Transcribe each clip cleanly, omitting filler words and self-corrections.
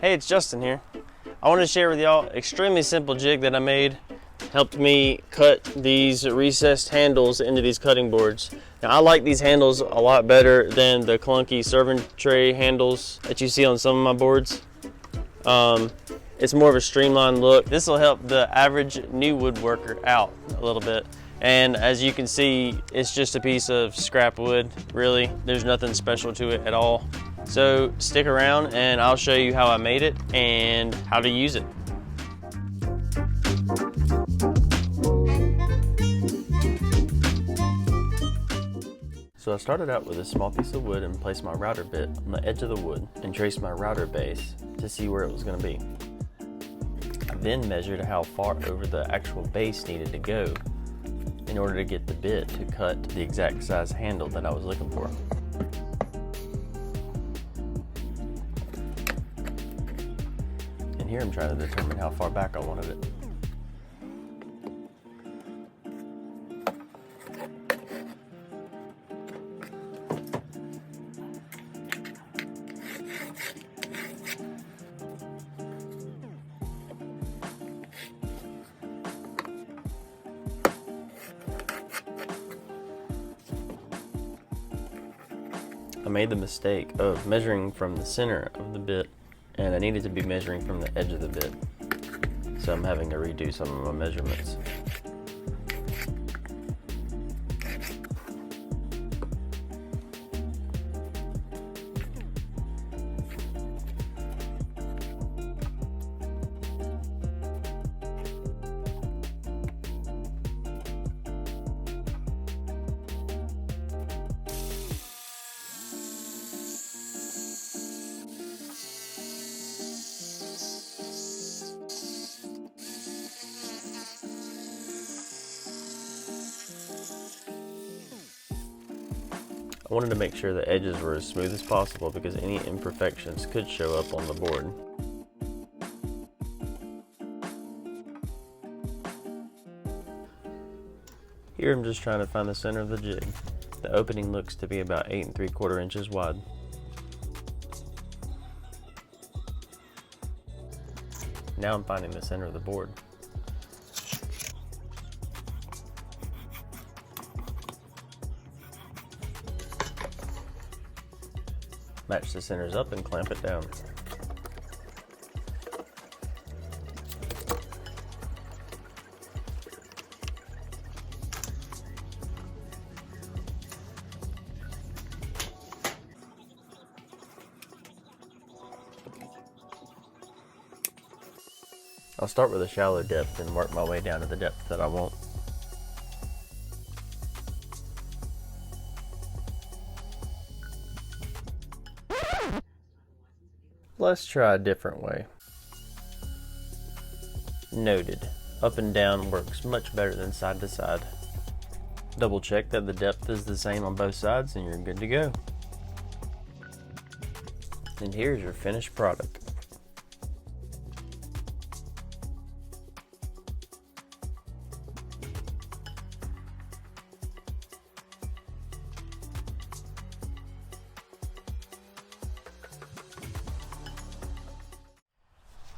Hey, it's Justin here. I want to share with y'all an extremely simple jig that I made. Helped me cut these recessed handles into these cutting boards. Now I like these handles a lot better than the clunky serving tray handles that you see on some of my boards. It's more of a streamlined look. This will help the average new woodworker out a little bit. And as you can see, it's just a piece of scrap wood, really. There's nothing special to it at all. So stick around and I'll show you how I made it and how to use it. So I started out with a small piece of wood and placed my router bit on the edge of the wood and traced my router base to see where it was going to be. I then measured how far over the actual base needed to go in order to get the bit to cut the exact size handle that I was looking for. And here I'm trying to determine how far back I wanted it. I made the mistake of measuring from the center of the bit, and I needed to be measuring from the edge of the bit. So I'm having to redo some of my measurements. I wanted to make sure the edges were as smooth as possible because any imperfections could show up on the board. Here I'm just trying to find the center of the jig. The opening looks to be about 8 3/4 inches wide. Now I'm finding the center of the board. Match the centers up and clamp it down. I'll start with a shallow depth and work my way down to the depth that I want. Let's try a different way. Noted. Up and down works much better than side to side. Double check that the depth is the same on both sides and you're good to go. And here's your finished product.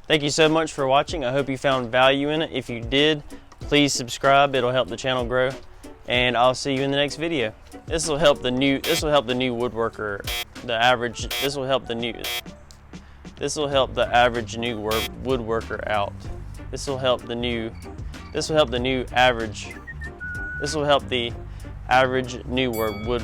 Thank you so much for watching. I hope you found value in it. If you did, please subscribe. It'll help the channel grow. And I'll see you in the next video. This will help the new woodworker, this will help the average new woodworker out. This will help the average new wood